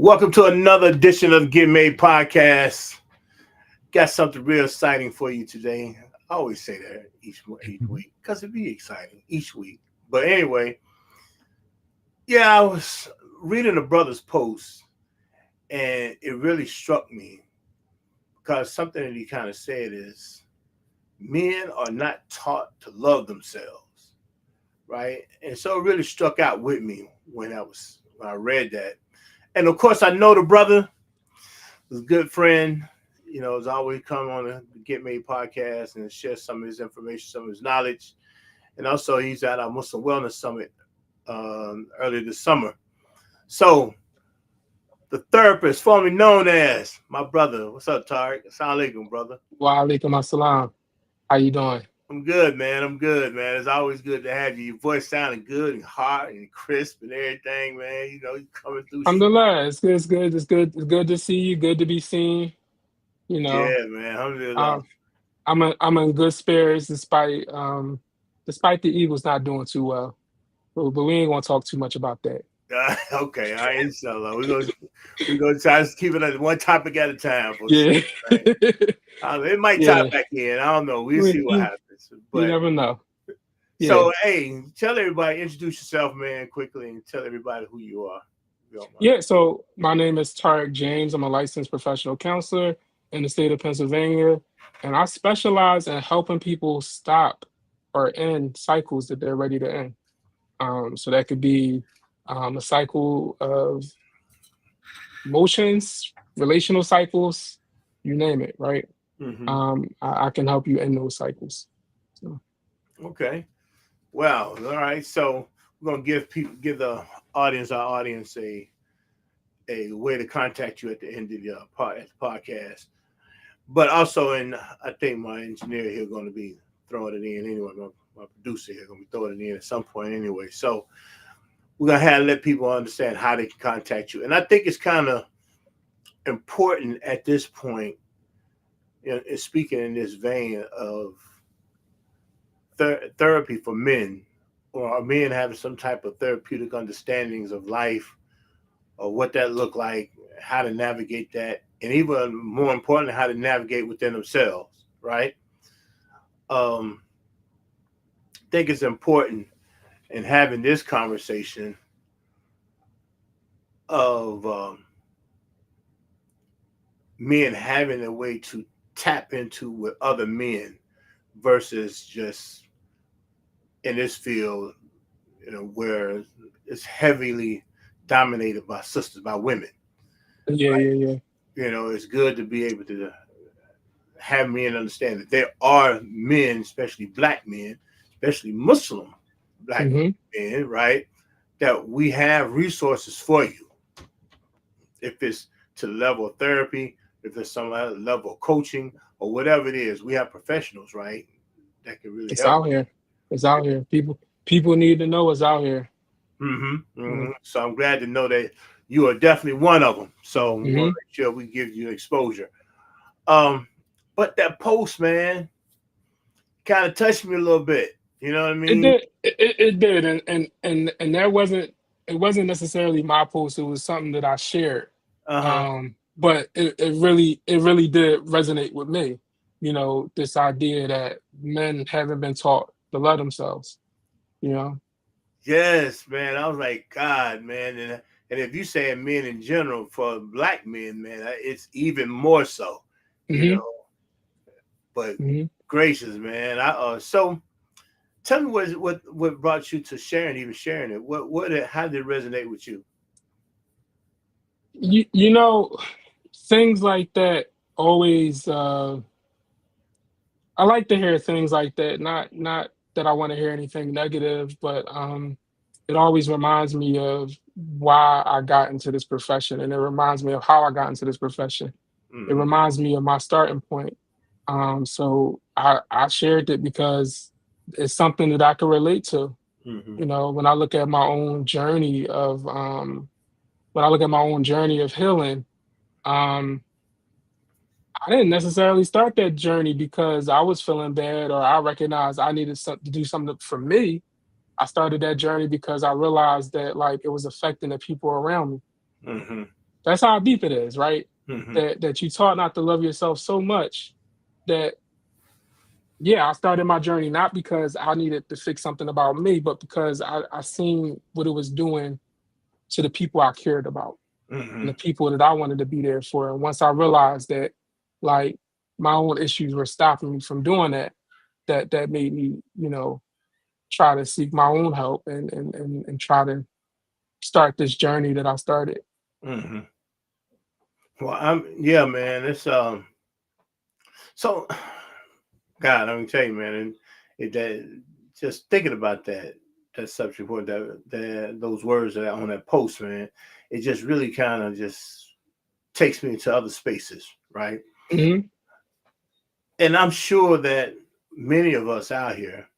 Welcome to another edition of Get Made Podcast. Got something real exciting for you today. I always say that each week because it be exciting each week. But anyway, I was reading a brother's post and it really struck me because something that he kind of said is men are not taught to love themselves, right? And so it really struck out with me when I read that. And of course, I know the brother is a good friend. Has always come on the Get Made podcast and share some of his information, some of his knowledge. And also, he's at our Muslim Wellness Summit earlier this summer. So, the therapist, formerly known as my brother. What's up, Tariq? Assalamu alaikum, brother. Wa alaikum assalam. How you doing? I'm good, man. It's always good to have you. Your voice sounding good and hot and crisp and everything, man. You coming through. Alhamdulillah. It's good. It's good to see you. Good to be seen. Yeah, man. Alhamdulillah. I'm in good spirits despite the Eagles not doing too well. But we ain't gonna talk too much about that. Okay, all right, inshallah. We're gonna try to keep it at one topic at a time. Yeah. It might tie back in. I don't know. We'll see what happens. But you never know. So, hey, tell everybody, introduce yourself, man, quickly, and tell everybody who you are. Yeah, so my name is Tariq James. I'm a licensed professional counselor in the state of Pennsylvania, and I specialize in helping people stop or end cycles that they're ready to end. So that could be a cycle of emotions, relational cycles, you name it, right? Mm-hmm. I can help you end those cycles. So. Okay. Well, all right. So we're gonna give our audience a way to contact you at the end of the podcast. But also, I think my engineer here going to be throwing it in anyway. My producer here going to be throwing it in at some point anyway. So we're going to let people understand how they can contact you. And I think it's kind of important at this point, speaking in this vein of therapy for men, or men having some type of therapeutic understandings of life, or what that look like, how to navigate that, and even more importantly, how to navigate within themselves, right? I think it's important in having this conversation of men having a way to tap into with other men versus just in this field, where it's heavily dominated by sisters, by women. Yeah. It's good to be able to have men understand that there are men, especially black men, especially Muslim black men, right? That we have resources for you. If it's to the level of therapy, if it's some other level of coaching, or whatever it is, we have professionals, right? That can really help. It's out here. People need to know it's out here. So I'm glad to know that you are definitely one of them. So we want to make sure we give you exposure. But that post, man, kind of touched me a little bit. You know what I mean? It did, and that wasn't necessarily my post. It was something that I shared. But it really did resonate with me. This idea that men haven't been taught to love themselves. Yes, man. I was like, God, man, and if you say men in general, for black men, man, it's even more so. But gracious, man. So tell me what brought you to sharing it. How did it resonate with you? Things like that always. I like to hear things like that. Not that I want to hear anything negative, but it always reminds me of why I got into this profession, and it reminds me of how I got into this profession. It reminds me of my starting point. So I shared it because it's something that I can relate to. When I look at my own journey of healing, I didn't necessarily start that journey because I was feeling bad or I recognized I needed to do something for me. I started that journey because I realized that it was affecting the people around me. That's how deep it is, right? Mm-hmm. That you taught not to love yourself so much that, yeah, I started my journey not because I needed to fix something about me, but because I seen what it was doing to the people I cared about and Mm-hmm. the people that I wanted to be there for. And once I realized that, like, my own issues were stopping me from doing that, that made me, try to seek my own help and try to start this journey that I started. Mm-hmm. Well, yeah, man. It's so God, let me tell you, man, and that just thinking about that subject or that those words that on that post, man, it just really kind of just takes me into other spaces, right? Hmm. And I'm sure that many of us out here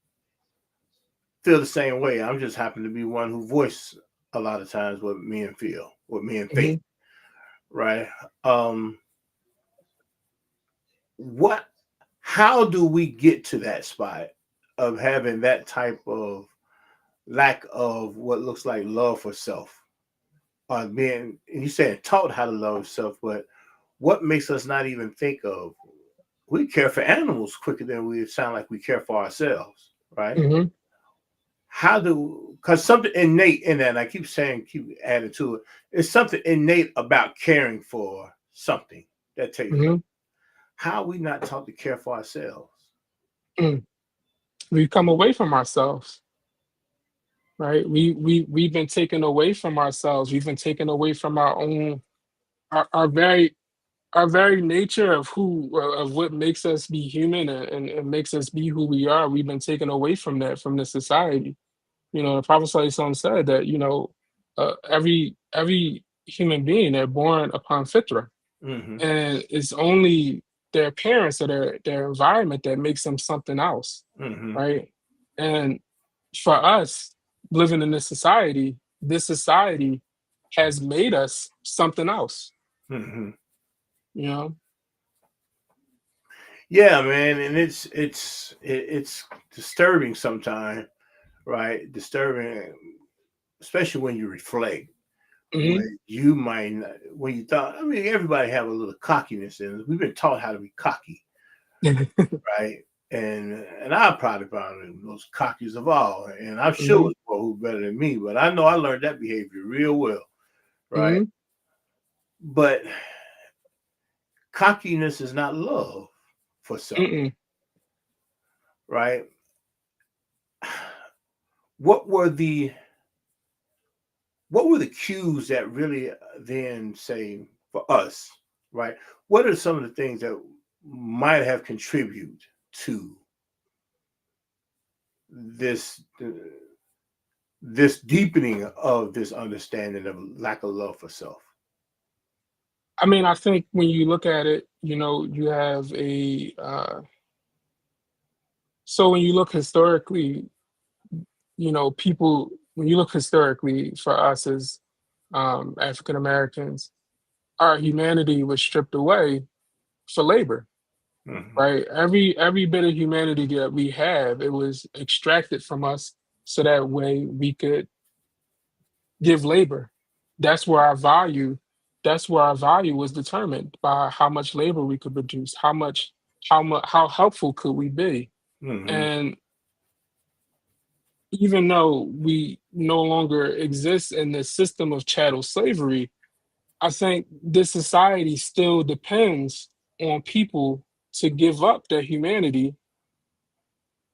feel the same way. I'm just happen to be one who voice a lot of times what men feel, what men think, Hmm. right? Um, what how do we get to that spot of having that type of lack of what looks like love for self, or being, and you said taught how to love self, but what makes us not even think of, we care for animals quicker than we sound like we care for ourselves, right? Hmm. How do, because something innate in that, and I keep saying, keep adding to it, it's something innate about caring for something that takes place. Hmm. How are we not taught to care for ourselves? Mm. We've come away from ourselves, right? We've been taken away from ourselves. We've been taken away from our own, our very, our very nature of who, of what makes us be human, and makes us be who we are. We've been taken away from that, from the society. The Prophet ﷺ said that, every human being, they're born upon fitra, Mm-hmm. and it's only their parents or their environment that makes them something else, Mm-hmm. right? And for us living in this society has made us something else, Mm-hmm. you know. Yeah, man, and it's disturbing sometimes, right? Disturbing, especially when you reflect. Hmm. When you might not, when you thought, I mean, everybody have a little cockiness in us. We've been taught how to be cocky, right? And I'm probably one of the most cockiest of all, and I'm sure Hmm. it's people who better than me, but I know I learned that behavior real well, right? Hmm. But cockiness is not love for self, Mm-mm. right? What were the what were the cues that really then say for us, right? What are some of the things that might have contributed to this this deepening of this understanding of lack of love for self? I mean, I think when you look at it, you have so when you look historically, people, when you look historically for us as African Americans, our humanity was stripped away for labor, Hmm. right? Every bit of humanity that we have, it was extracted from us so that way we could give labor. That's where our value, that's where our value was determined by how much labor we could produce, how helpful could we be. Hmm. And even though we no longer exist in the system of chattel slavery, I think this society still depends on people to give up their humanity,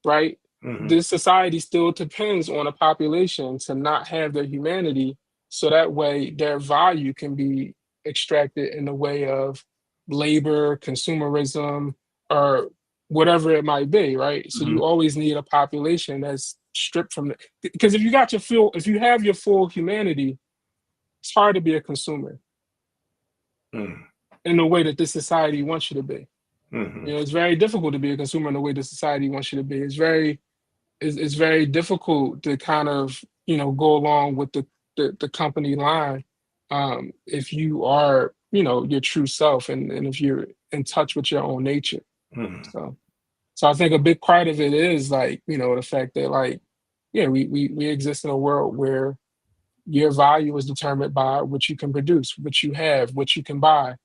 right? Hmm. This society still depends on a population to not have their humanity, so that way their value can be extracted in the way of labor, consumerism, or whatever it might be, right? So Hmm. you always need a population that's stripped from the, because if you have your full humanity, it's hard to be a consumer Hmm. in the way that this society wants you to be. Hmm. It's very difficult to be a consumer in the way the society wants you to be. It's very difficult to kind of, go along with the company line, if you are, your true self, and if you're in touch with your own nature. Hmm. So I think a big part of it is, like, the fact that, like, yeah, we exist in a world where your value is determined by what you can produce, what you have, what you can buy.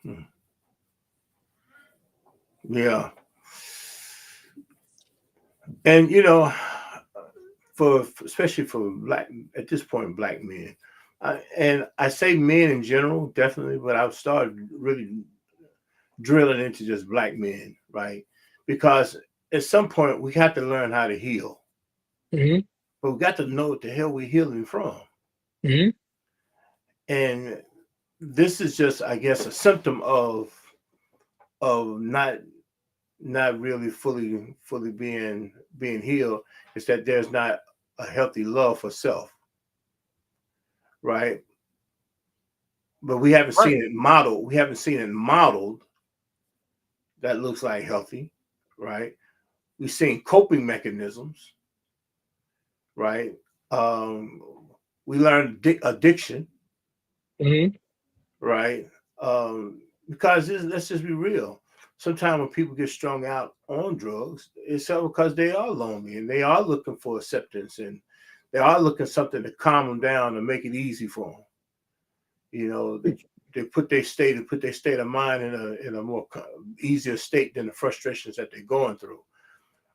Hmm. Yeah. And for especially for black at this point, black men, and I say men in general, definitely, but I've started really drilling into just black men, right? Because at some point we have to learn how to heal, Hmm. but we got to know what the hell we're healing from. Hmm. And this is just, I guess, a symptom of not really fully being healed. Is that there's not a healthy love for self, right? But we haven't Right. seen it modeled. We haven't seen it modeled that looks like healthy, right? We've seen coping mechanisms, right? Um, we learned addiction, Hmm. right? Because let's just be real. Sometimes when people get strung out on drugs, it's because they are lonely and they are looking for acceptance and they are looking something to calm them down and make it easy for them. They put their state of mind in a more easier state than the frustrations that they're going through,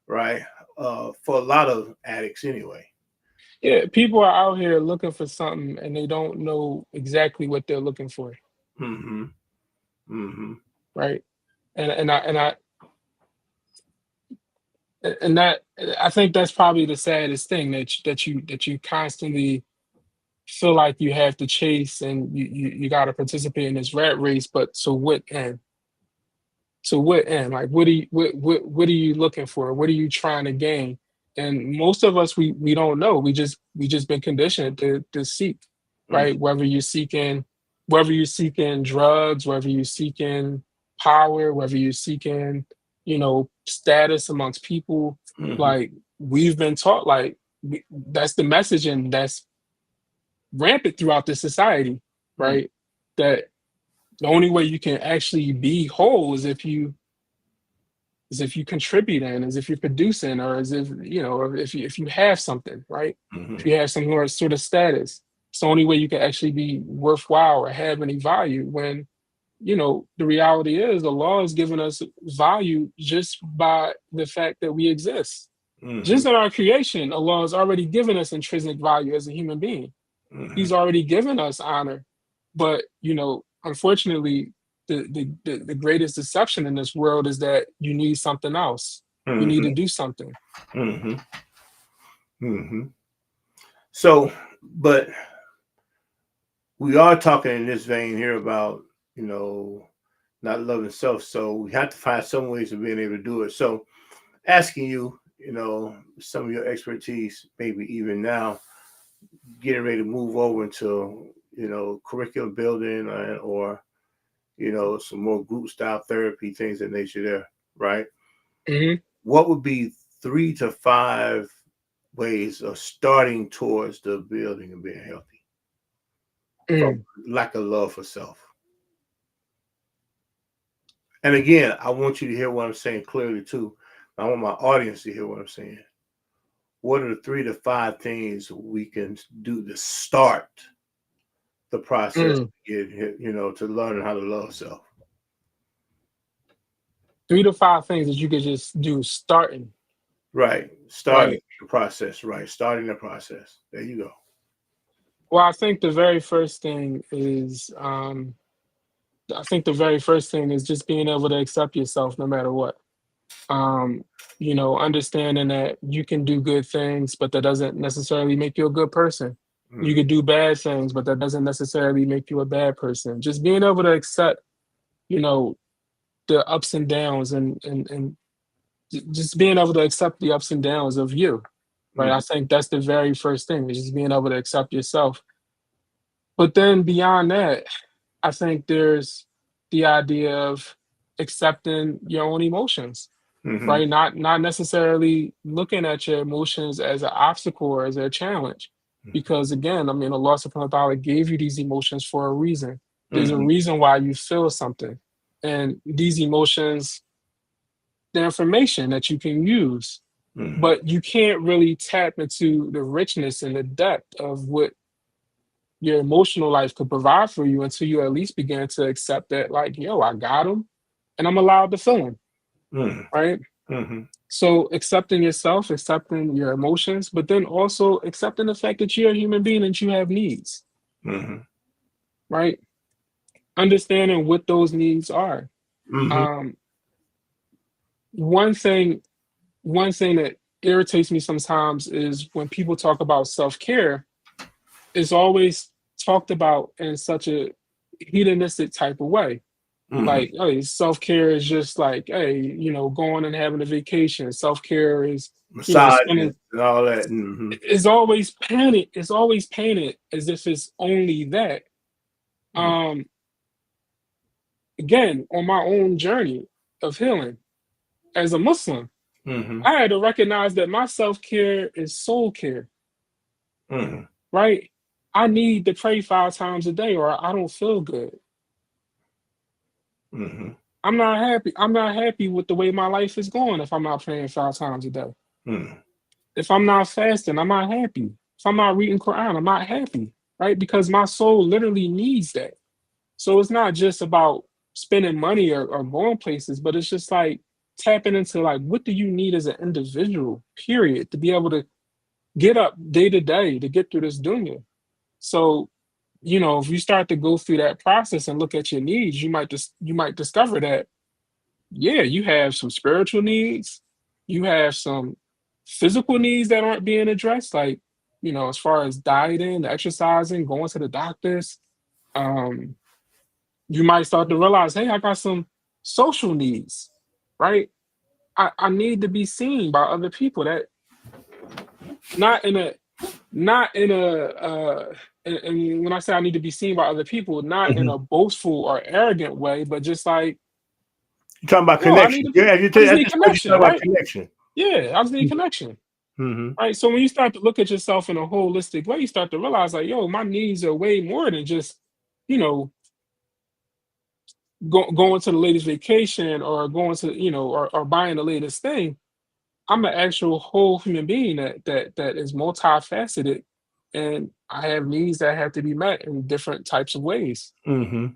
right? For a lot of addicts, anyway. Yeah, people are out here looking for something and they don't know exactly what they're looking for, Mm-hmm. Mm-hmm. right? And that I think that's probably the saddest thing that you constantly feel like you have to chase and you got to participate in this rat race, but so what end? To what end? Like, what are you looking for? What are you trying to gain? And most of us, we don't know. We just been conditioned to seek, right? Mm-hmm. Whether you're seeking drugs, whether you're seeking power, whether you're seeking, status amongst people, Mm-hmm. like we've been taught, like that's the message, and that's rampant throughout the society, right? That the only way you can actually be whole is if you contribute in, as if you're producing, or as if or if you have something, right? If Mm-hmm. you have some sort of status, it's the only way you can actually be worthwhile or have any value. When the reality is the law is giving us value just by the fact that we exist. Mm-hmm. Just in our creation, Allah has already given us intrinsic value as a human being. Mm-hmm. He's already given us honor. But, unfortunately, the greatest deception in this world is that you need something else. You need to Mm-hmm. do something. Mm-hmm. Mm-hmm. So, but we are talking in this vein here about you know not loving self. So we have to find some ways of being able to do it. So asking you, some of your expertise, maybe even now, getting ready to move over into curriculum building or some more group style therapy things of nature there, right? Hmm. What would be 3 to 5 ways of starting towards the building of being healthy from Mm, lack of love for self? And again, I want you to hear what I'm saying clearly too. I want my audience to hear what I'm saying. What are the 3 to 5 things we can do to start the process mm. to get, to learn how to love self? 3 to 5 things that you could just do starting, Right. Starting right? the process. Right. Starting the process. There you go. Well, I think the very first thing is just being able to accept yourself no matter what. um, understanding that you can do good things, but that doesn't necessarily make you a good person. You Mm-hmm. could do bad things, but that doesn't necessarily make you a bad person. Just being able to accept, you know, the ups and downs, and just being able to accept the ups and downs of you, right? I Mm-hmm. think that's the very first thing, is just being able to accept yourself. But then beyond that, I think there's the idea of accepting your own emotions, Mm-hmm. right? Not necessarily looking at your emotions as an obstacle or as a challenge. Because again, I mean, Allah subhanahu wa ta'ala gave you these emotions for a reason. There's a Mm-hmm. reason why you feel something. And these emotions, the information that you can use, Mm-hmm. but you can't really tap into the richness and the depth of what your emotional life could provide for you until you at least begin to accept that, like, yo, I got them and I'm allowed to feel them, right? Mm-hmm. So accepting yourself, accepting your emotions, but then also accepting the fact that you're a human being and you have needs, Mm-hmm. right? Understanding what those needs are. Mm-hmm. Um, one thing, one thing that irritates me sometimes is when people talk about self-care, it's always talked about in such a hedonistic type of way. Mm-hmm. Like, hey, self-care is just like, hey, going and having a vacation. Self-care is, Massages spending. and all that. Mm-hmm. It's always painted as if it's only that. Um, Again, on my own journey of healing as a Muslim, Mm-hmm. I had to recognize that my self-care is soul care, Mm-hmm. right? I need to pray 5 times a day or I don't feel good. Mm-hmm. I'm not happy with the way my life is going if I'm not praying 5 times a day. Mm-hmm. If I'm not fasting, I'm not happy. If I'm not reading Quran, I'm not happy, right? Because my soul literally needs that. So it's not just about spending money or going places, but it's just like tapping into, like, what do you need as an individual, period, to be able to get up day to day to get through this dunya. So, if you start to go through that process and look at your needs, you might discover that, yeah, you have some spiritual needs, you have some physical needs that aren't being addressed, like, as far as dieting, exercising, going to the doctors. Um, you might start to realize, hey, I got some social needs, right? I need to be seen by other people, that not in a not in a and when I say I need to be seen by other people, not in Mm-hmm. a boastful or arrogant way, but just like, You're talking about yo, I need connection. to be Yeah, I just at need this point, you're connection, talking about right? connection. Yeah, I just need connection. Mm-hmm. Right. So when you start to look at yourself in a holistic way, you start to realize, like, yo, my needs are way more than just, you know, going to the latest vacation or going to, or buying the latest thing. I'm an actual whole human being that is multifaceted, and I have needs that have to be met in different types of ways. Mm-hmm.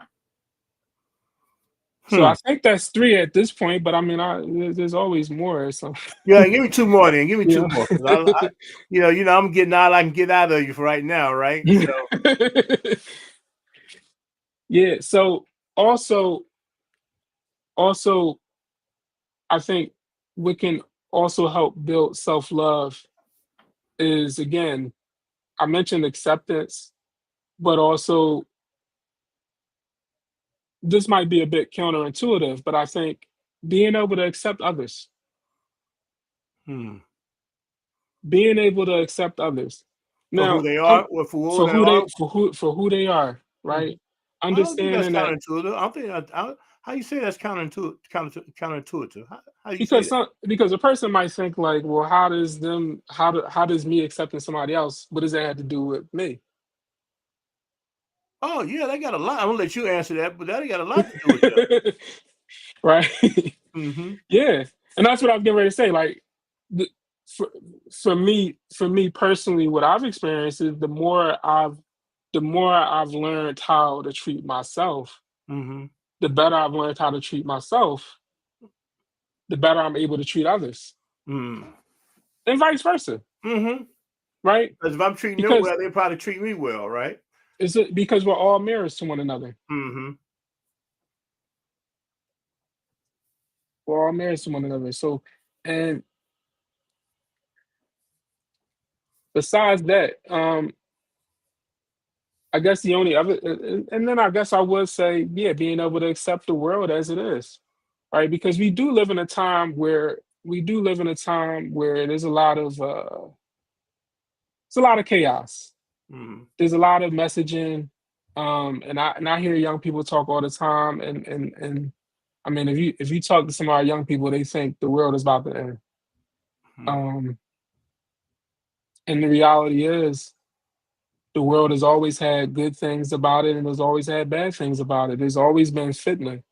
So Hmm. I think that's three at this point, but I mean, there's always more. So Yeah, give me two more then. Give me two yeah, more. 'Cause I'm getting all I can get out of you for right now, right? So, yeah. So also, also, I think what can also help build self love is, again, I mentioned acceptance, but also this might be a bit counterintuitive, but I think being able to accept others, hmm. being able to accept others. For who Now, they are, or for who for they who they are. for who they are, Mhm. right? I don't think that's Understanding that, counterintuitive. I don't think how you say that's counterintuitive. How do you say because that? a person might think like, well, how does me accepting somebody else, what does that have to do with me? Oh yeah, they got a lot. I'm gonna let you answer that, but that got a lot to do with them. Right? Mm-hmm. Yeah, and that's what I was getting ready to say. Like, the, for for me personally, what I've experienced is the more I've learned how to treat myself, Mm-hmm. the better I've learned how to treat myself, the better I'm able to treat others, Mm-hmm. and vice versa, Mm-hmm. right? Because if I'm treating them Because well, they probably treat me well, right? because we're all mirrors to one another. Mm-hmm. We're all mirrors to one another. So, and besides that, I guess the only other, and then I guess I would say, yeah, being able to accept the world as it is, right? Because we do live in a time where there's a lot of chaos. Mm-hmm. There's a lot of messaging, and I hear young people talk all the time, and I mean, if you talk to some of our young people, they think the world is about to end. Um, and the reality is, the world has always had good things about it, and there's always had bad things about it. There's always been fitna.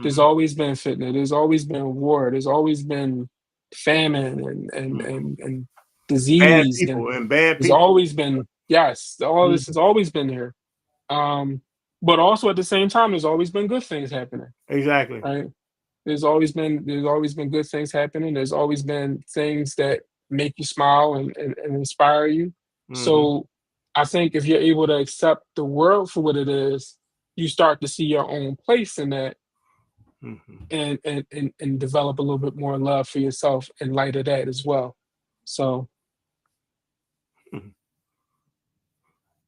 There's Mm-hmm. always been fitna. There's always been war. There's always been, famine and Bad disease, and people and bad there's people. always been, yes, all this has Mhm. always been here. Um, but also at the same time, there's always been good things happening, Exactly. right? There's always been good things happening. There's always been things that make you smile and inspire you. Hmm. So I think if you're able to accept the world for what it is, you start to see your own place in that, Hmm. and develop a little bit more love for yourself in light of that as well. So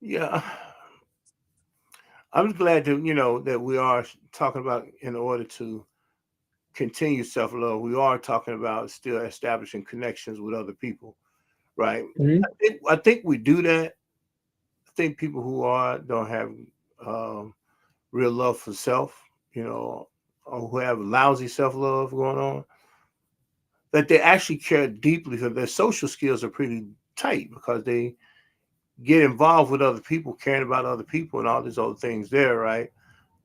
Yeah, I'm glad that that we are talking about in order to continue self love. We are talking about still establishing connections with other people, right? mhm, I think we do that. I think people who are don't have um, real love for self, or who have lousy self love going on, that they actually care deeply because their social skills are pretty tight because they get involved with other people, caring about other people, and all these other things there, right?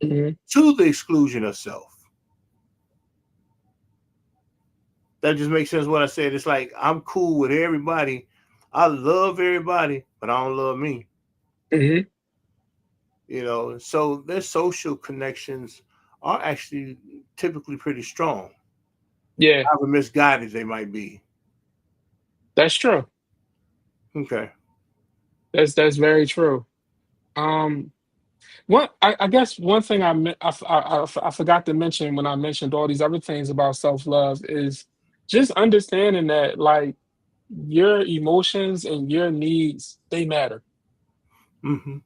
mhm, To the exclusion of self. That just makes sense what I said. It's like I'm cool with everybody. I love everybody, but I don't love me. mhm, So their social connections are actually typically pretty strong, yeah, however misguided they might be. that's true. Okay. That's very true. Um, I guess one thing I forgot to mention when I mentioned all these other things about self love is just understanding that, like, your emotions and your needs, they matter. Mm-hmm.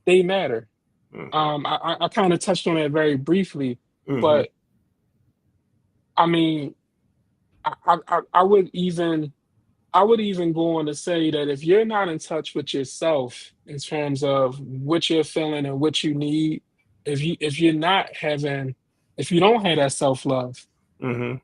They matter. Mm-hmm. I kind of touched on it very briefly, Mm-hmm. but I mean, I would even go on to say that if you're not in touch with yourself in terms of what you're feeling and what you need, if you don't have that self love, Mm-hmm.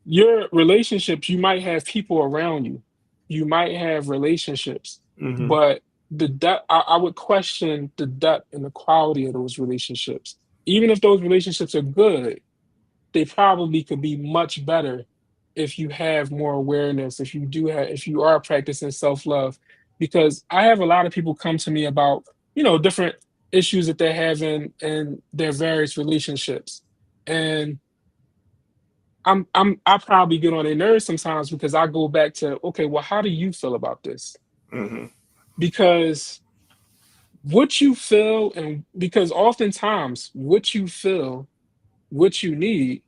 your relationships, you might have people around you, you might have relationships, Mm-hmm. but the depth, I would question the depth and the quality of those relationships. Even if those relationships are good, they probably could be much better if you have more awareness, if you are practicing self-love. Because I have a lot of people come to me about, different issues that they're having in their various relationships. And I probably get on their nerves sometimes because I go back to, okay, well, how do you feel about this? Mm-hmm. Because what you feel, and because oftentimes what you feel, what you need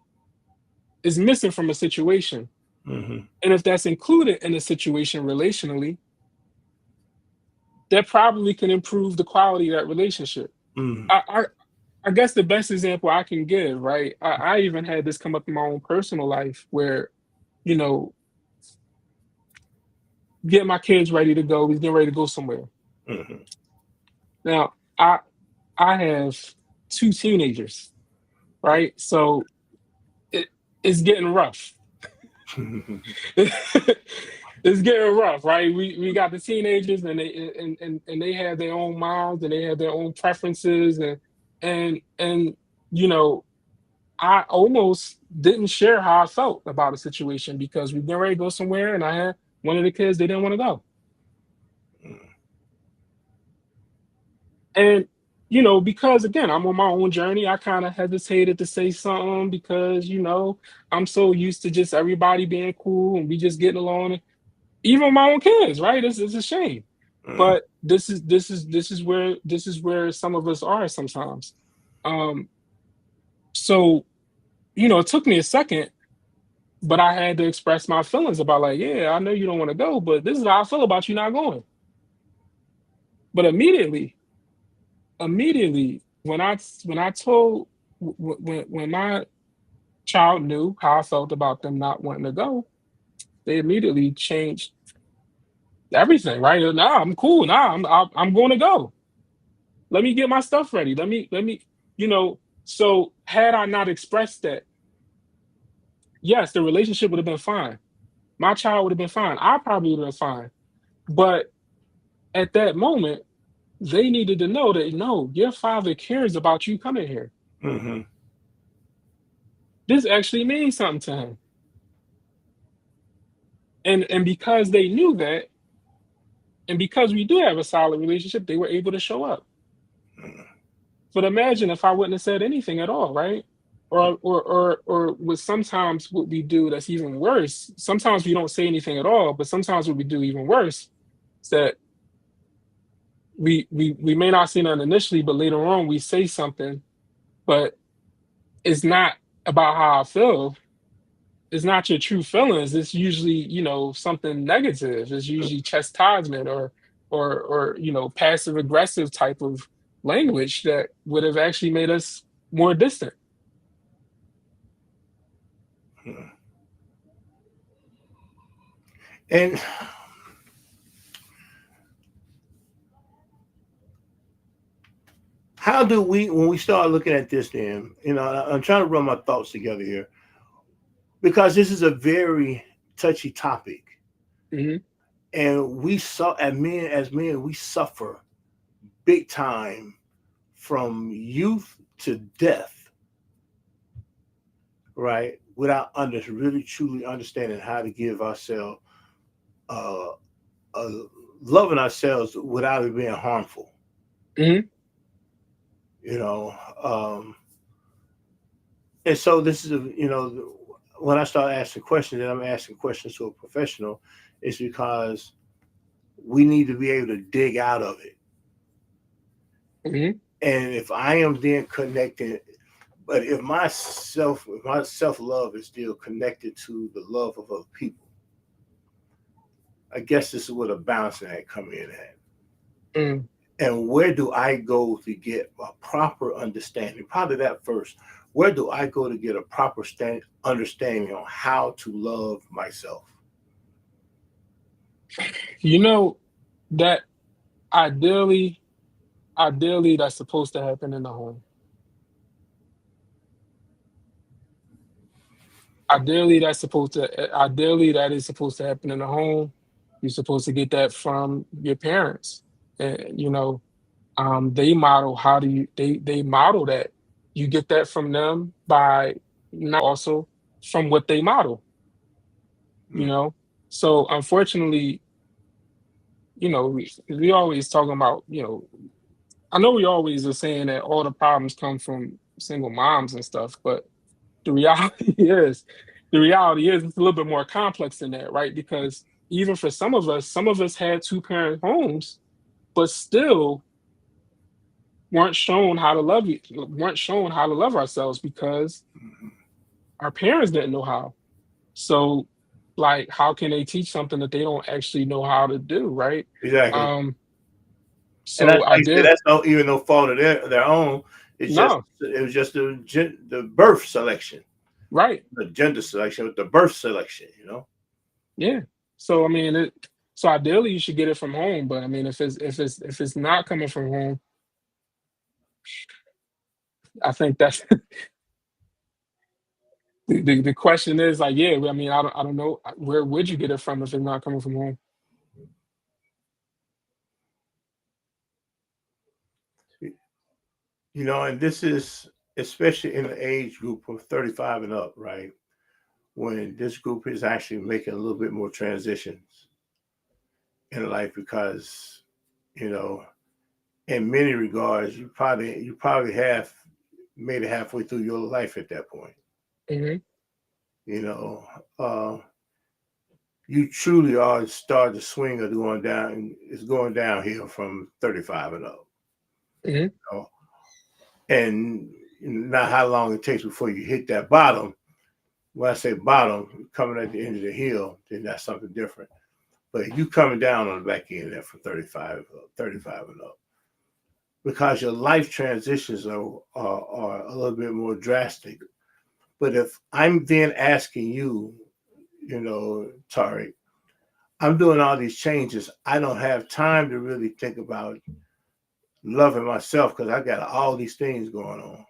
is missing from a situation. Mm-hmm. And if that's included in the situation relationally, that probably can improve the quality of that relationship. Mm-hmm. I I, I guess the best example I can give, right? I even had this come up in my own personal life where, you know, getting my kids ready to go, he's getting ready to go somewhere. Mm-hmm. Now, I have two teenagers, right? So it, it's getting rough. It's getting rough, right? We got the teenagers, and and they have their own minds, and they have their own preferences, and you know, I almost didn't share how I felt about a situation because we getting ready to go somewhere, and I had one of the kids, they didn't want to go. And because again, I'm on my own journey, I kind of hesitated to say something because I'm so used to just everybody being cool and we just getting along. Even my own kids, right? It's a shame. Mm-hmm. But this is where some of us are sometimes. Um, so it took me a second, but I had to express my feelings about, like, yeah, I know you don't want to go, but this is how I feel about you not going. But immediately when I told when my child knew how I felt about them not wanting to go, they immediately changed everything, right? Nah, I'm cool. Nah, I'm going to go. Let me get my stuff ready. Let me, you know. So had I not expressed that, yes, the relationship would have been fine. My child would have been fine. I probably would have been fine. But at that moment, they needed to know that, no, your father cares about you coming here. Mm-hmm. This actually means something to him. And because they knew that, and because we do have a solid relationship, they were able to show up. Mm, But imagine if I wouldn't have said anything at all, right? Or with sometimes what we do that's even worse. Sometimes we don't say anything at all, but sometimes what we do even worse is that we may not say nothing initially, but later on we say something, but it's not about how I feel. It's not your true feelings. It's usually, something negative. It's usually chastisement or passive aggressive type of language that would have actually made us more distant. mm. And how do we, when we start looking at this, then, I'm trying to run my thoughts together here because this is a very touchy topic. Hmm. And we saw, as men, we suffer big time from youth to death, right? Without really truly understanding how to give ourselves, uh, uh, loving ourselves without it being harmful. Hmm. You know, um, and so this is when I start asking questions, and I'm asking questions to a professional, it's because we need to be able to dig out of it. Hmm. And if I am then connected, but if my self love is still connected to the love of other people, I guess this is where the balancing act come in at. Mm. And where do I go to get a proper understanding? Probably that first. Where do I go to get a proper understanding on how to love myself? You know that ideally, ideally that's supposed to happen in the home. Ideally that is supposed to happen in the home. You're supposed to get that from your parents. And they model how do you they model that. You get that from them by not also from what they model, you Mm, know. So unfortunately, we always talking about, I know we always are saying that all the problems come from single moms and stuff, but the reality is, it's a little bit more complex than that, right? Because even for some of us had two-parent homes, but still weren't shown how to love ourselves because mhm. our parents didn't know how. So, like, how can they teach something that they don't actually know how to do, right? Exactly. Um, And that's so like I you said, did that's no even no fault of their own. no, It was just the birth selection, right. the gender selection, with the birth selection. Yeah. So I mean, so ideally you should get it from home, but I mean, if it's not coming from home, I think that's the question is like, yeah, I mean, I don't know where would you get it from if it's not coming from home. And this is especially in the age group of 35 and up, right? When this group is actually making a little bit more transitions in life because, you know, in many regards, you probably have made it halfway through your life at that point. Hmm. You know, uh, you truly are start the swing of going down. It's going downhill from 35 and up. Hmm. You know? And not how long it takes before you hit that bottom. When I say bottom, coming at the end of the hill, then that's something different. But you coming down on the back end of that from 35 and up, because your life transitions are a little bit more drastic. But if I'm then asking you, Tariq, I'm doing all these changes, I don't have time to really think about loving myself because I got all these things going on.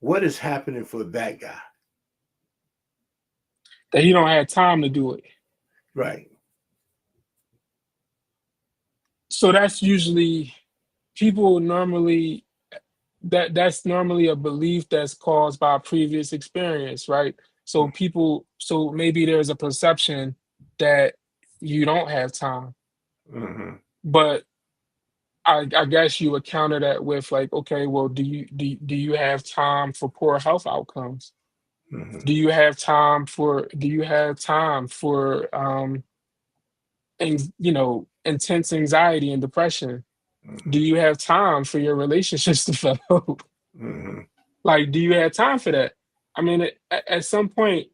What is happening for that guy? That you don't have time to do it. Right. So that's usually people normally that's normally a belief that's caused by previous experience, right? So maybe there's a perception that you don't have time, Mm-hmm. but I guess you would counter that with like, okay, well, do you have time for poor health outcomes? Mm-hmm. Do you have time for and intense anxiety and depression? Do Mm-hmm. you have time for your relationships to develop? Mm-hmm. Like, do you have time for that? I mean, at some point,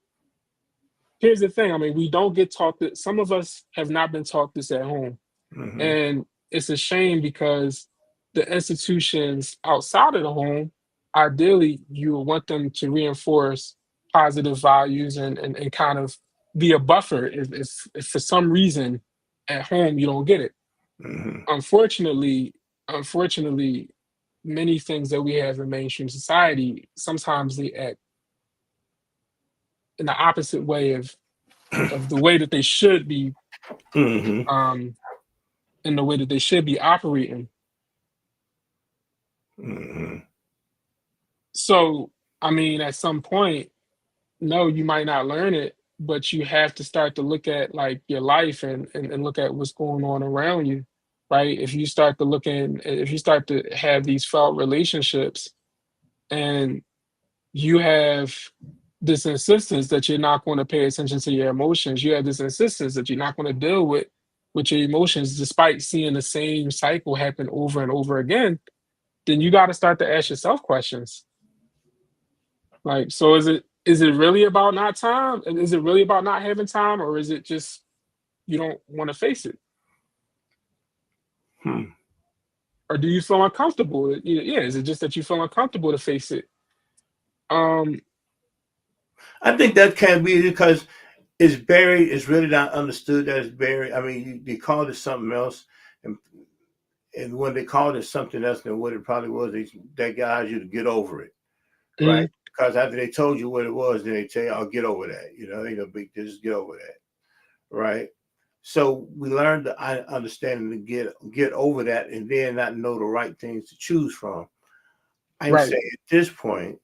here's the thing. I mean, we don't get taught that. Some of us have not been taught this at home. Mm-hmm. And it's a shame because the institutions outside of the home, ideally, you would want them to reinforce positive values and kind of be a buffer if for some reason at home you don't get it. Mm-hmm. Unfortunately, unfortunately, many things that we have in mainstream society sometimes they act in the opposite way of the way that they should be Mm-hmm. um in the way that they should be operating. Mm-hmm. So, I mean, at some point, no, you might not learn it, but you have to start to look at like your life and look at what's going on around you, right? If you start to have these failed relationships and you have this insistence that you're not going to pay attention to your emotions, you have this insistence that you're not going to deal with your emotions despite seeing the same cycle happen over and over again, then you got to start to ask yourself questions. Like, so is it really about not time? And is it really about not having time, or is it just you don't want to face it? Hmm. Or do you feel uncomfortable? Yeah, is it just that you feel uncomfortable to face it? Um, I think that can be because it's buried. It's really not understood that it's buried. I mean, they called it something else, and when they called it something else than what it probably was, that guys you to get over it, right? mhm, Because after they told you what it was, then they tell you, "I'll get over that." Ain't no big deal. Just get over that, right? So we learned the understanding to get over that, and then not know the right things to choose from. I'm right. saying at this point,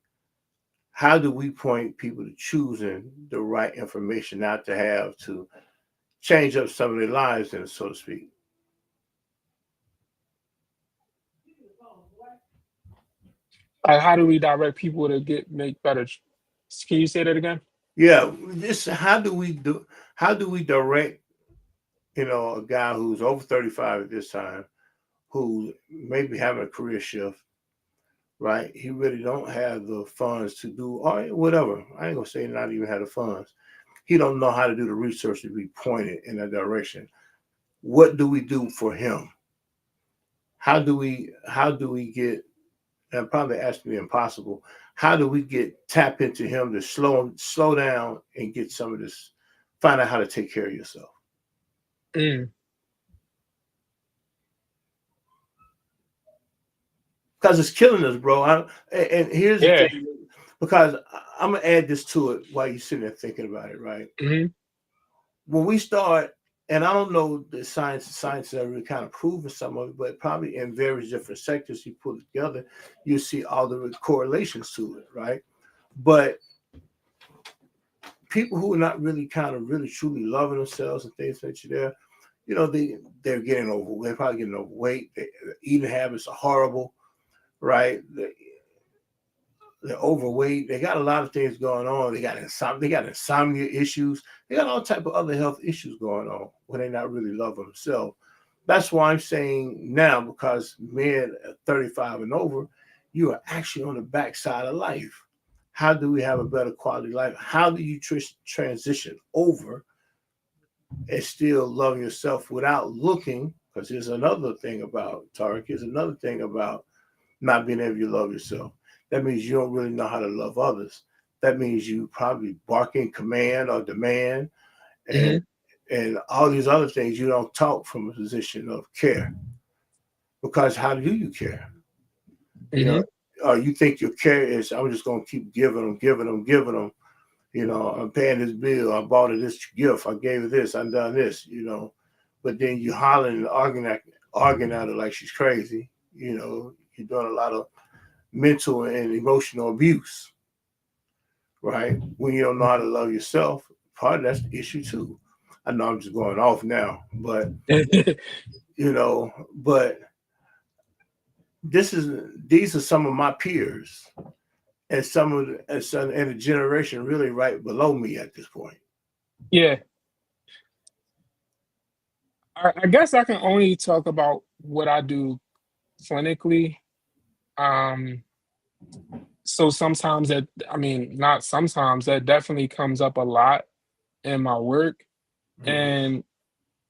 how do we point people to choosing the right information not to have to change up some of their lives, and so to speak? How do we direct people to make better? Can you say that again? Yeah, this how do we direct a guy who's over 35 at this time, who maybe having a career shift, right? He really don't have the funds to do or whatever. I ain't gonna say not even have the funds. He don't know how to do the research to be pointed in that direction. What do we do for him? How do we get, and probably ask me impossible, how do we get tap into him to slow down and get some of this, find out how to take care of yourself? Mm, Because it's killing us, bro. And here's the yeah. thing, because I'm gonna add this to it while you're sitting there thinking about it, right? Hmm. When we start, and I don't know the science has really kind of proven some of it, but probably in various different sectors you put together, you see all the correlations to it, right? But people who are not really kind of really truly loving themselves and things like that, they're getting over. They're probably getting overweight. Their eating habits are horrible, right? They're overweight. They got a lot of things going on. They got insomnia issues. They got all type of other health issues going on when they're not really loving themselves. That's why I'm saying now, because men at 35 and over, you are actually on the backside of life. How do we have a better quality of life? How do you transition over and still love yourself without looking? Because here's another thing about Tarek. Here's another thing about not being able to love yourself. That means you don't really know how to love others. That means you probably bark in command or demand, and Hmm. and all these other things. You don't talk from a position of care, because how do you care? You know, Hmm. you think your care is, I'm just gonna keep giving them, giving them, giving them. I'm paying this bill. I bought her this gift. I gave her this. I done this. But then you hollering and arguing at her like she's crazy. You're doing a lot of mental and emotional abuse, right? When you don't know how to love yourself, part of that's the issue too. I know I'm just going off now, but but this is these are some of my peers and some of and a generation really right below me at this point. Yeah, I guess I can only talk about what I do clinically. Um, so sometimes that, I mean, not sometimes, that definitely comes up a lot in my work, Mm-hmm. and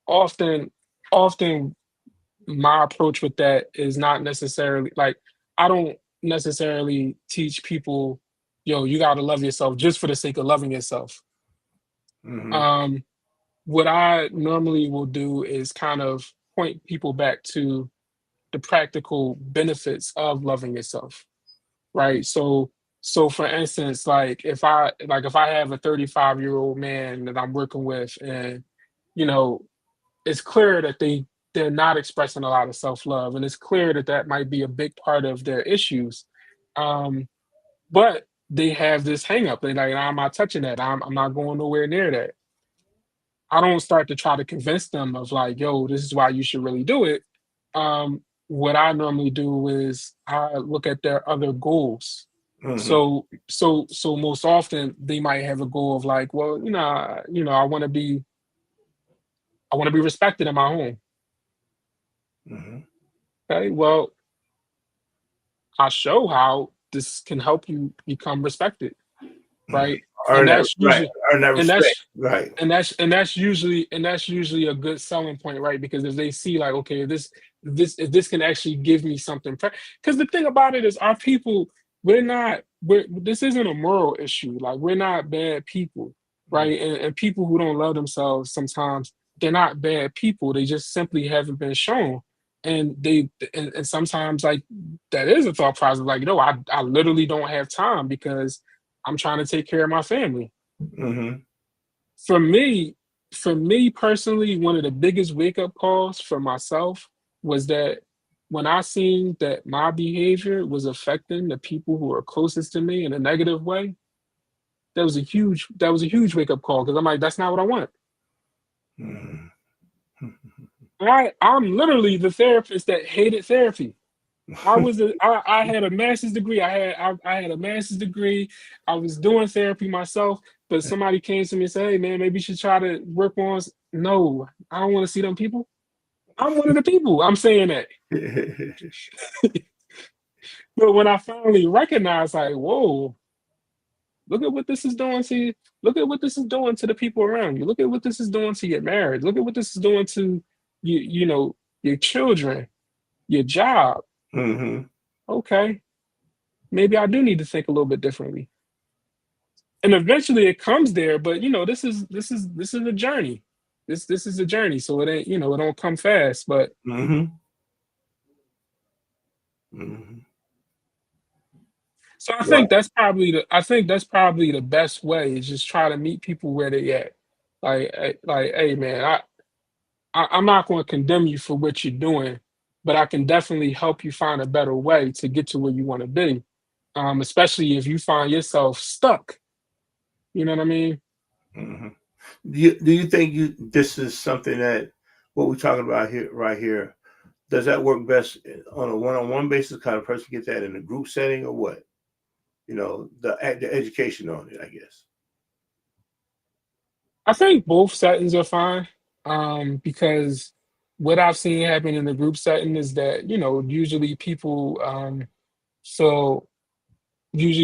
often, often my approach with that is not necessarily like, I don't necessarily teach people, yo, you got to love yourself just for the sake of loving yourself. Mm-hmm. Um, what I normally will do is kind of point people back to the practical benefits of loving yourself, right? So for instance, if I have a 35-year-old man that I'm working with, and you know, it's clear that they're not expressing a lot of self-love, and it's clear that that might be a big part of their issues. Um, but they have this hang up. They're like, I'm not touching that. I'm not going nowhere near that. I don't start to try to convince them of like, yo, this is why you should really do it. What I normally do is I look at their other goals. Mm-hmm. So most often they might have a goal of like, well, I want to be respected in my home. Mm-hmm. Okay, well, I show how this can help you become respected, Mm-hmm. right? And Earn that that's right. usually Earn that and respect. that's Right. and that's usually a good selling point, right? Because if they see like, okay, if this can actually give me something, because the thing about it is, our people, we're this isn't a moral issue. Like, we're not bad people, right? And people who don't love themselves, sometimes they're not bad people. They just simply haven't been shown. And sometimes, like, that is a thought process. Like, I literally don't have time because I'm trying to take care of my family. Mm-hmm. For me, for me personally, one of the biggest wake up calls for myself was that when I seen that my behavior was affecting the people who are closest to me in a negative way, that was a huge wake up call, because I'm like, that's not what I want. Mm-hmm. I'm literally the therapist that hated therapy. I had a master's degree. I had a master's degree. I was doing therapy myself, but somebody came to me and said, "Hey man, maybe you should try to work on." No, I don't want to see them people. I'm one of the people. I'm saying that. But when I finally recognized, like, whoa, look at what this is doing to you. Look at what this is doing to the people around you. Look at what this is doing to your marriage. Look at what this is doing to your children, your job. Mm-hmm. Okay, maybe I do need to think a little bit differently. And eventually it comes there, but this is a journey. This is a journey, so it ain't, it don't come fast. But Mm-hmm. Mm-hmm. so I Well, think that's probably the best way, is just try to meet people where they at. Like, hey man, I'm not going to condemn you for what you're doing, but I can definitely help you find a better way to get to where you want to be. Especially if you find yourself stuck. You know what I mean? mm-hmm. Do you think this is something that what we're talking about here right here? Does that work best on a one-on-one basis? Kind of person get that in a group setting or what? The education on it, I guess. I think both settings are fine. Because what I've seen happen in the group setting is that, usually feel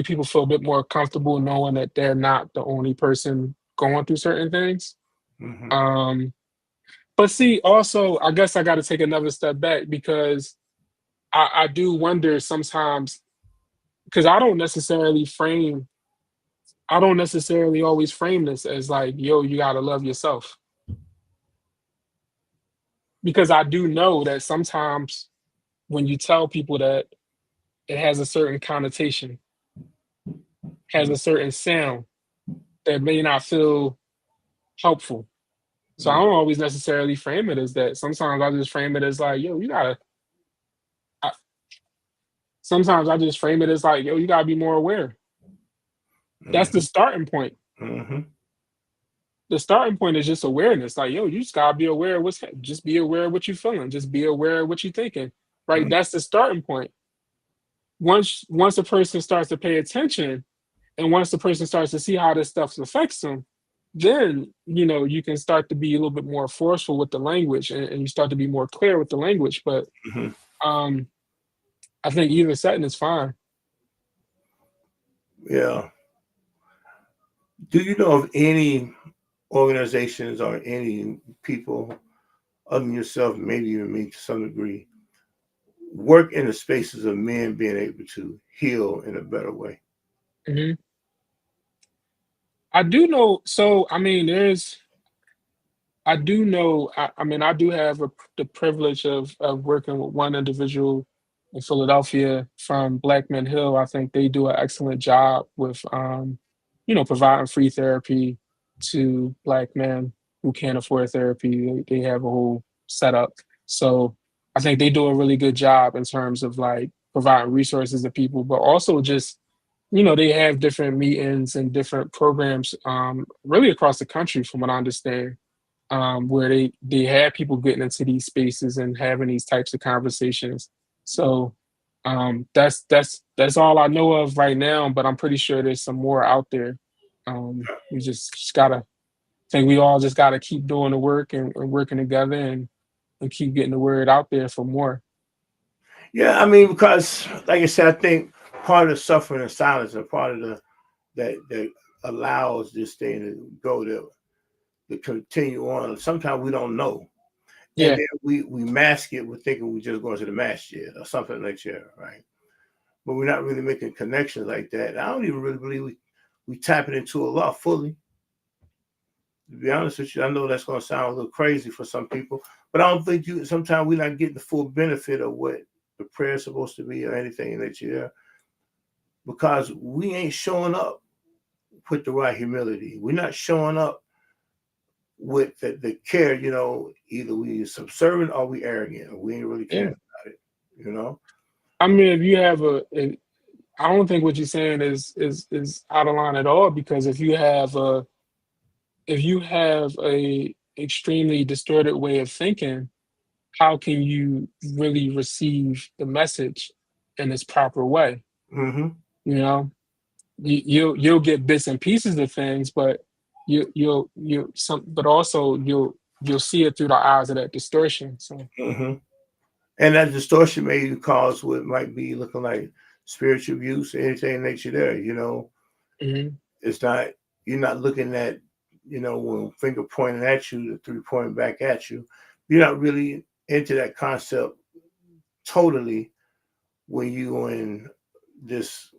people feel a bit more comfortable knowing that they're not the only person going through certain things. Mm-hmm. Um, but see, also, I guess I got to take another step back, because I do wonder sometimes, because I don't necessarily always frame this as like, yo, you got to love yourself, because I do know that sometimes when you tell people that, it has a certain connotation, has a certain sound that may not feel helpful. So I don't always necessarily frame it as that. Sometimes I just frame it as like, yo, you gotta. I, sometimes I just frame it as like, yo, you gotta be more aware. That's the Mm-hmm. starting point. Mm-hmm. The starting point is just awareness. Like, yo, you just gotta be aware of just be aware of what you're feeling. Just be aware of what you're thinking. Right. That's the starting point. Once a person starts to pay attention, and once the person starts to see how this stuff affects them, then you can start to be a little bit more forceful with the language, and you start to be more clear with the language. But Mm-hmm. um, I think either setting is fine. Yeah. Do you know of any organizations or any people other than yourself, maybe even me to some degree, work in the spaces of men being able to heal in a better way? Hmm. I do know. So I mean, I do know. I mean, I do have the privilege of working with one individual in Philadelphia from Black Men Hill. I think they do an excellent job with, providing free therapy to Black men who can't afford therapy. They have a whole setup. So I think they do a really good job in terms of like providing resources to people, but also just they have different meetings and different programs, really across the country, from what I understand, where they have people getting into these spaces and having these types of conversations. So that's all I know of right now, but I'm pretty sure there's some more out there. We just gotta think we all just gotta keep doing the work and working together and keep getting the word out there for more. Yeah, I mean, because like I said, I think part of the suffering and silence and part of the that allows this thing to go to continue on. Sometimes we don't know. And Yeah, then we mask it with thinking we're just going to the masjid or something like that, right? But we're not really making connections like that. I don't even really believe we tapping into a lot fully. To be honest with you, I know that's going to sound a little crazy for some people, but I don't think you. Sometimes we're not getting the full benefit of what the prayer is supposed to be or anything that you're there because we ain't showing up with the right humility. We're not showing up with the care. Either we subservient or we arrogant, or we ain't really caring yeah. about it. You know. I mean, if you have I don't think what you're saying is out of line at all, because if you have a extremely distorted way of thinking, how can you really receive the message in its proper way? Mm-hmm. You know, you'll get bits and pieces of things, but but also you'll see it through the eyes of that distortion. So Mm-hmm. And that distortion may cause what might be looking like spiritual abuse, anything in nature there. mhm, It's not, you're not looking at, when finger pointing at you, the three pointing back at you. You're not really into that concept totally when you in this,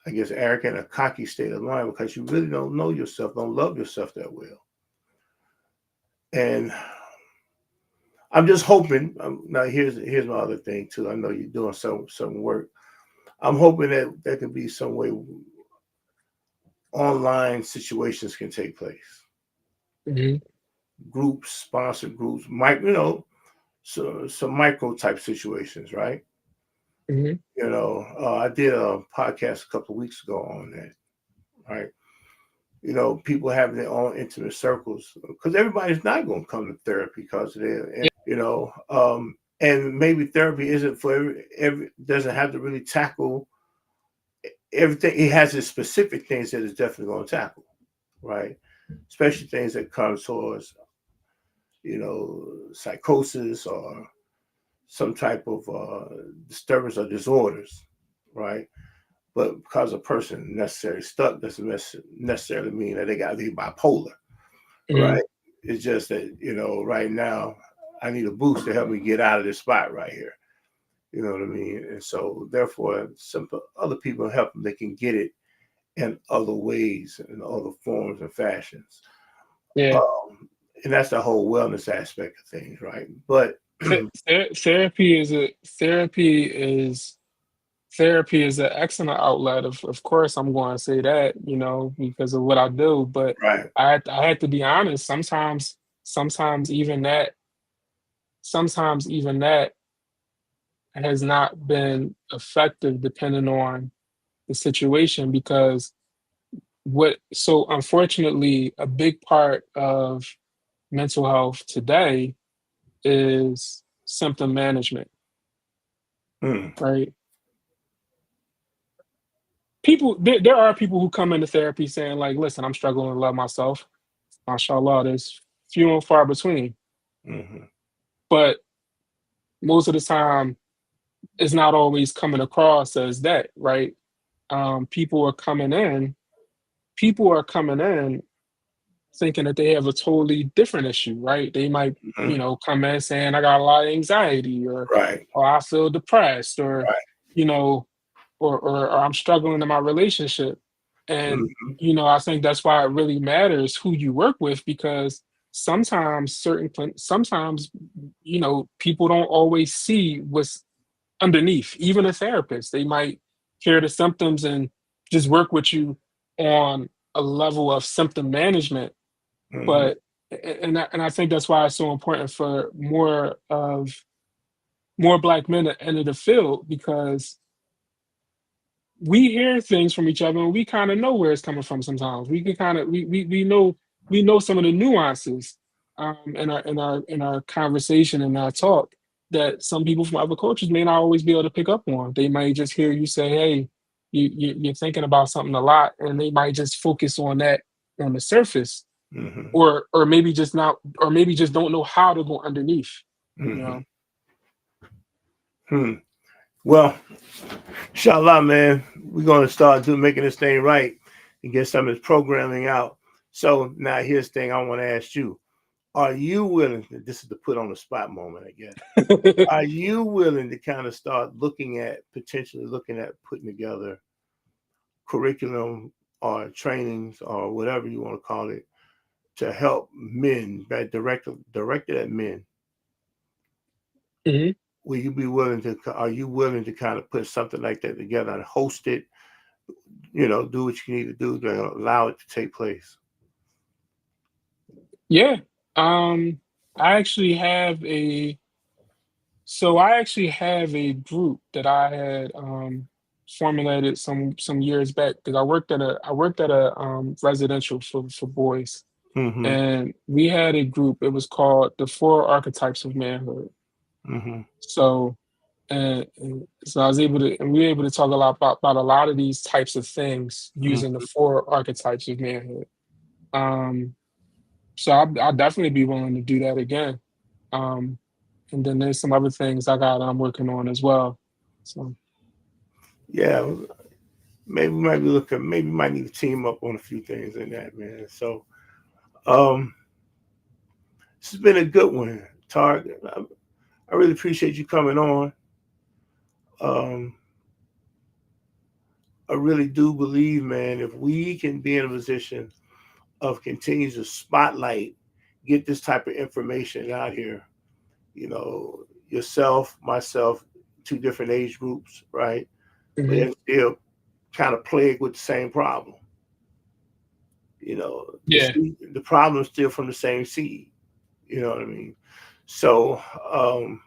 I guess, arrogant or cocky state of mind because you really don't know yourself, don't love yourself that well. And I'm just hoping. Now, here's my other thing too. I know you're doing some work. I'm hoping that there can be some way online situations can take place. mhm, Groups, sponsored groups, so some micro type situations, right? mhm, I did a podcast a couple of weeks ago on that, right? People having their own intimate circles because everybody's not going to come to therapy because they're, and maybe therapy isn't for every doesn't have to really tackle everything. It has its specific things that it's definitely going to tackle, right? Especially things that come towards, psychosis or some type of disturbance or disorders, right? But because a person necessarily stuck doesn't necessarily mean that they got to be bipolar, mhm. right? It's just that, right now I need a boost to help me get out of this spot right here. You know what I mean? And so, therefore, some other people help them. They can get it in other ways, in other forms and fashions. Yeah. And that's the whole wellness aspect of things, right? But Therapy is a therapy is an excellent outlet. Of course, I'm going to say that, because of what I do. But right. I had to be honest. Sometimes even that, sometimes even that has not been effective, depending on the situation, because So unfortunately, a big part of mental health today is symptom management, Mm, right? There are people who come into therapy saying, like, listen, I'm struggling to love myself. Mashallah, there's few and far between. mm-hmm, But most of the time, it's not always coming across as that, right? Um, people are coming in, people are coming in thinking that they have a totally different issue, right? They might, mm-hmm. come in saying, I got a lot of anxiety, Right, or I feel depressed, or, right. you know, or I'm struggling in my relationship. And, Mm-hmm, I think that's why it really matters who you work with, because sometimes, people don't always see what's underneath. Even a therapist, they might hear the symptoms and just work with you on a level of symptom management. mm-hmm, But and I think that's why it's so important for more black men to enter the field, because we hear things from each other and we kind of know where it's coming from. Sometimes we can kind of we know some of the nuances, in our conversation and our talk, that some people from other cultures may not always be able to pick up on. They might just hear you say, hey, you're thinking about something a lot, and they might just focus on that on the surface, mm-hmm, or maybe just not, or maybe just don't know how to go underneath, you mm-hmm. know. Hmm. Well, inshallah, man, we're going to start making this thing right and get some of this programming out. So now here's the thing I want to ask you. Are you willing, this is the put on the spot moment, I guess. Are you willing to kind of start potentially looking at putting together curriculum or trainings or whatever you want to call it to help men, that directed at men? Mhm. Are you willing to kind of put something like that together and host it, do what you need to do to allow it to take place? Yeah. Um, I actually have a I actually have a group that I had formulated some years back, because I worked at a residential for boys, Mm-hmm. and we had a group. It was called the Four Archetypes of Manhood. Mm-hmm. So and so I was able to and we were able to talk a lot about a lot of these types of things using the Mm-hmm. four archetypes of manhood. Um, so I'll definitely be willing to do that again. Um, and then there's some other things I'm working on as well. So Yeah, maybe we might need to team up on a few things in that, man. So um this has been a good one, Target. I really appreciate you coming on. Um, I really do believe, man, if we can be in a position of continuing to spotlight, get this type of information out here, yourself, myself, two different age groups, right? But mhm. they're still kind of plagued with the same problem. Yeah, The problem is still from the same seed. You know what I mean? So um,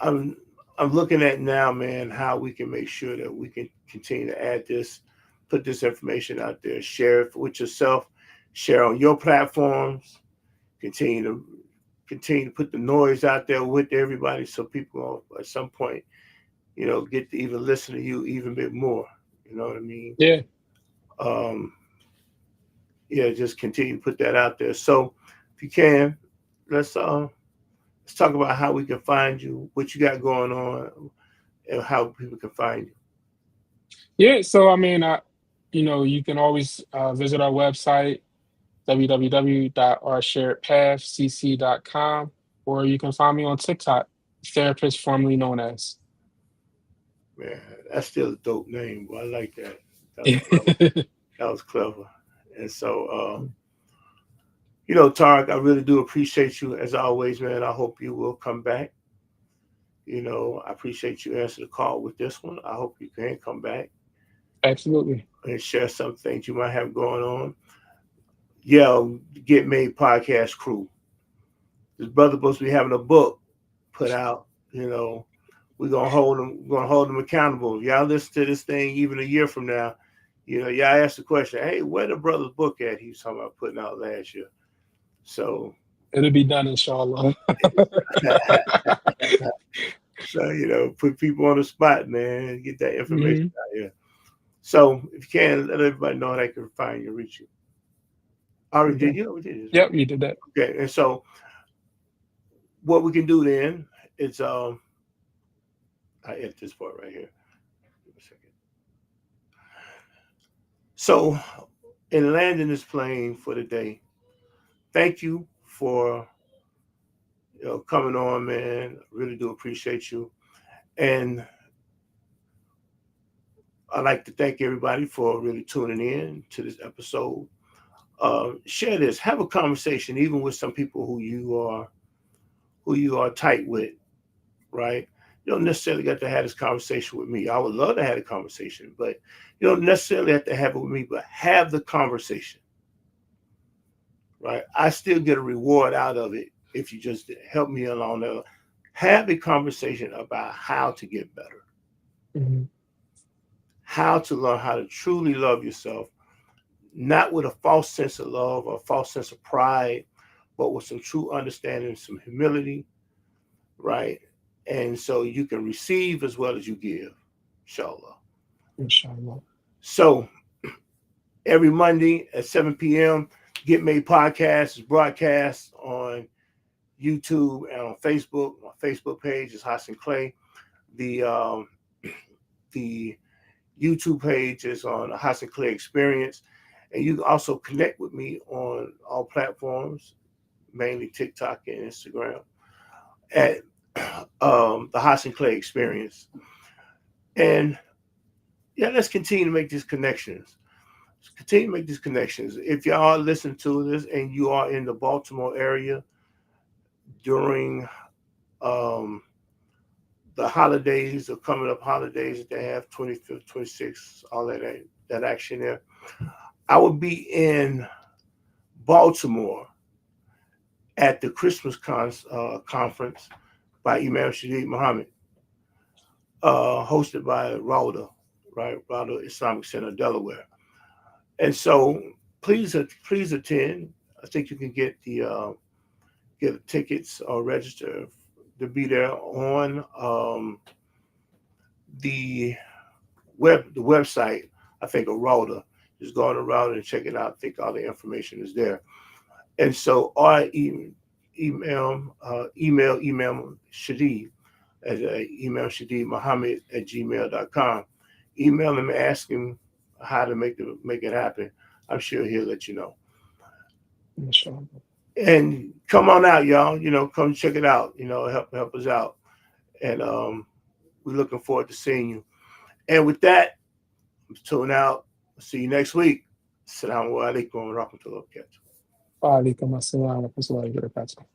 I'm I'm looking at now, man, how we can make sure that we can continue to add this, put this information out there, share it with yourself, share on your platforms, continue to put the noise out there with everybody, so people at some point, get to even listen to you even bit more. You know what I mean? yeah. Um, yeah, just continue to put that out there. So if you can, let's uh let's talk about how we can find you, what you got going on, and how people can find you. Yeah, so I mean, you can always visit our website, www.oursharedpathcc.com, or you can find me on TikTok, therapist formerly known as. Man, that's still a dope name. Boy. I like that. That was clever. That was clever. And so, Tarek, I really do appreciate you as always, man. I hope you will come back. I appreciate you answering the call with this one. I hope you can come back Absolutely. and share some things you might have going on. Yeah, Get Made podcast crew. This brother supposed to be having a book put out, We're gonna hold them accountable. Y'all listen to this thing even a year from now. Y'all ask the question, hey, where the brother's book at? He was talking about putting out last year. So It'll be done, inshallah. so put people on the spot, man. Get that information Mhm. out here. So if you can, let everybody know how they can find you and reach you. Already did Okay. you? We did this, right? Yep, you did that. Okay, and so what we can do then is I edit this part right here. Give me a second. So in landing this plane for the day, thank you for coming on, man. Really do appreciate you. And I'd like to thank everybody for really tuning in to this episode. Share this, have a conversation, even with some people who you are tight with, right? You don't necessarily got to have this conversation with me. I would love to have a conversation, but you don't necessarily have to have it with me, but have the conversation, right? I still get a reward out of it if you just help me along there. Have a conversation about how to get better, Mhm. how to learn how to truly love yourself, not with a false sense of love or a false sense of pride, but with some true understanding, some humility, right? And so you can receive as well as you give, inshallah. Inshallah. So every Monday at 7 p.m., Get Made Podcast is broadcast on YouTube and on Facebook. My Facebook page is Hassan Clay. The the YouTube page is on Hassan Clay Experience. And you can also connect with me on all platforms, mainly TikTok and Instagram, at the Hassan Clay Experience. And yeah, let's continue to make these connections. Let's continue to make these connections. If y'all listen to this and you are in the Baltimore area during um, the holidays, the coming up holidays that they have, 25th, 26th, all that action there, I will be in Baltimore at the Christmas conference by Imam Shadid Muhammad, hosted by Rauda, right? Rauda Islamic Center, Delaware. And so please attend. I think you can get tickets or register to be there on the website. I think of Rauda. Just go on the Rauda and check it out. I think all the information is there. And so, or email Shadid at email Shadid Muhammad at gmail.com. Email him and ask him how to make it happen. I'm sure he'll let you know. Inshallah. And come on out, y'all. Come check it out. Help us out. And we're looking forward to seeing you. And with that, I'm tuning out. See you next week. Assalamu alaikum wa rahmatullahi wa barakatuh. Wa alaikum assalam wa rahmatullahi wa barakatuh.